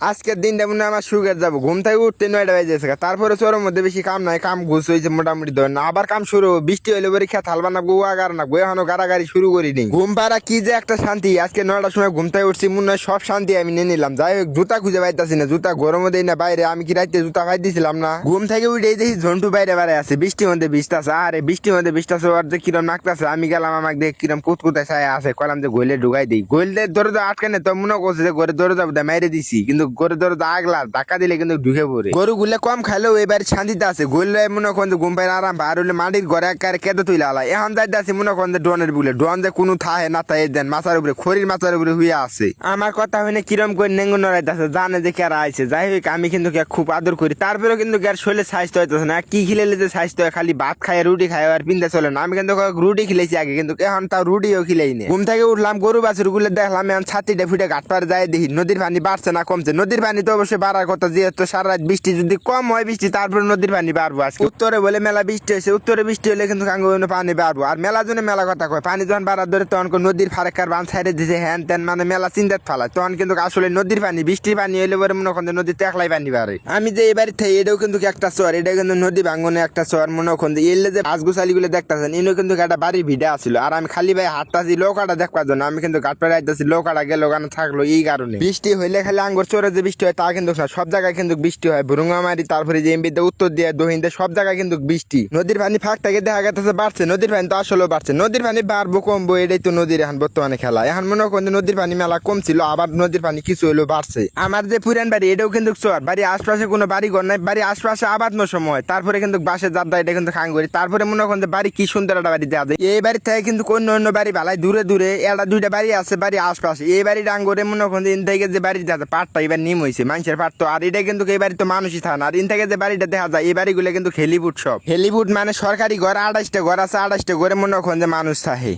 আজকের দিনটা মনে হয় আমার সুগার যাবো। ঘুম থেকে উঠতে 9টা বেজে গেছে। তারপরে চোরের মধ্যে বেশি কাম নাই, কাম ঘুষ হয়েছে মোটামুটি ধর না। আবার কাম শুরু, বৃষ্টি হইলে পরে খেত হালবা না, গোয়া গার না, এখনো গাড়াগাড়ি শুরু করিনি। ঘুম পাড়া কি যে একটা শান্তি। আজকে 9টার সময় ঘুম থেকে উঠছি, মনে হয় সব শান্তি আমি নিয়ে নিলাম। যাই হোক, জুতা খুঁজে পাইতাছি না, জুতা গরমও দেই না বাইরে। আমি কি রাইতে জুতা খাই দিছিলাম না? ঘুম থেকে উঠে দেখি ঝন্টু বাইরে বাইরে আছে, বৃষ্টির মধ্যে ভিজতাছে। আরে বৃষ্টির মধ্যে ভিজতাছে, ওর যে কিরম নাকতাছে। আমি গেলাম, আমাকে দেখে কিরম কুতকুতায় ছায়া আছে, কলাম যে গইলে ঢুকাই দিই। গইলে দরজা আটকানে তো মনে করছে যে ঘরে দরজা মেরে দিছি, কিন্তু ঘরে দরজা আগলা ধাক্কা দিলে কিন্তু ঢুকে পড়ে। গরু গুলে কম খাইলেও এবার শান্তিতে আছে। গইলে মনে করেন যে ঘুম পাই আরাম পায়। আর হইলে মাটির ঘরে একেবারে কেঁদে তুই আলা। এখন যাইতে আছে মনে করেন যে ড্রোনের বুলে, ড্রোন যে কোনো থাহে না তাই দেন মাথার উপরে, খড়ির মাথার উপরে হইয়া আছে। আমার কথা হইলে কিরম করে নেঙ্গু নড়াইতেছে, জানে যে কেরা আইছে। যাই হোক, আমি কিন্তু খুব আদর করি। তারপরেও কিন্তু শরীরে স্বাস্থ্য হইতেছে না। কি খিলেলে যে স্বাস্থ্য হয়, খালি ভাত খায় রুটি খায় আর পিন্দা চলে না। আমি কিন্তু রুটি খিলেছি আগে, কিন্তু এখন তাও রুটিও খিলেই না। ঘুম থেকে উঠলাম, গরু বাছুর গুলো দেখলাম, এখন ছাতিটা ফুটে ঘাট পারে যাই দেখি নদীর পানি বাড়ছে না কমছে। নদীর পানি তো অবশ্যই বাড়ার কথা, যেহেতু সারা রাত বৃষ্টি, যদি কম হয় বৃষ্টি তারপরে নদীর পানি বাড়বো। আজকে উত্তরে বলে মেলা বৃষ্টি হয়েছে, উত্তরে বৃষ্টি হলে কিন্তু পানি বাড়বো। আর মেলা জন্য মেলা কথা কয়, পানি যখন বাড়ার ধরে তখন নদীর ফারেকার বান ছাইড়ে দিছে হ্যান তেন, মানে মেলা চিন্তাত ফালায়। তখন কিন্তু আসলে নদীর পানি, বৃষ্টির পানি হইলে পরে মনে করেন নদীতে একলাই পানি বাড়ে। আমি যে এবারে থাই, এটাও কিন্তু একটা চর, এটা কিন্তু নদী ভাঙ্গনে একটা চর। মনে করেন যে এলে যে আজগুসালি গুলো দেখতেছেন, ইনো কিন্তু একটা বাড়ির ভিড়ে আসছিল। আর আমি খালি ভাই হাঁটতাছি লোকাটা দেখবার জন্য। আমি কিন্তু ঘাট পাড়ে আইতাছি, লোকাটা গেল ওখানে থাকলো এই কারণে। বৃষ্টি হইলে খালি আঙ্গুর চরে যে বৃষ্টি হয় তা কিন্তু না, সব জায়গায় কিন্তু বৃষ্টি হয়। ভুরুঙ্গামারি, তারপরে যে এমবিতে উত্তর দিয়ে দহিনতে সব জায়গায় কিন্তু বৃষ্টি। নদীর পানি ফাঁক থেকে দেখা গেছে বাড়ছে, নদীর পানি তো আসলেও বাড়ছে। নদীর পানি বাড়বো কমবো এটাই তো নদীর এখন বর্তমানে খেলা। এখন মনে করেন নদীর পানি মেলা কমছিল, আবার নদীর পানি কিছু হইলেও বাড়ছে। আমার যে পুরান বাড়ি, এটাও কিন্তু চর। বাড়ির আশপাশে কোনো বাড়ি ঘর নাই, বাড়ির আশপাশে আবাদ সময়। তারপরে কিন্তু বাসের যাত্রা, এটা কিন্তু খাঙ্গরি। তারপরে মনে করেন যে বাড়ি কি সুন্দর একটা বাড়ি দেওয়া যায়। এই বাড়ি থেকে কিন্তু অন্য অন্য বাড়ি ভালাই দূরে দূরে একটা দুইটা বাড়ি আছে বাড়ির আশপাশে। এই বাড়ি ডাঙ্গরে মনে করেন যে ইন থেকে যে বাড়ি দেখা যায় পাটটা এবার নিম হয়েছে মানুষের পাট তো। আর এটা কিন্তু এই বাড়ি তো মানুষই থাকে না। আর ইন থেকে যে বাড়িটা দেখা যায়, এই বাড়িগুলো কিন্তু হেলিপুট সব। হেলিপুট মানে সরকারি ঘর 28টা ঘর আছে, 28টা ঘরে মনে করেন যে মানুষ থাকে।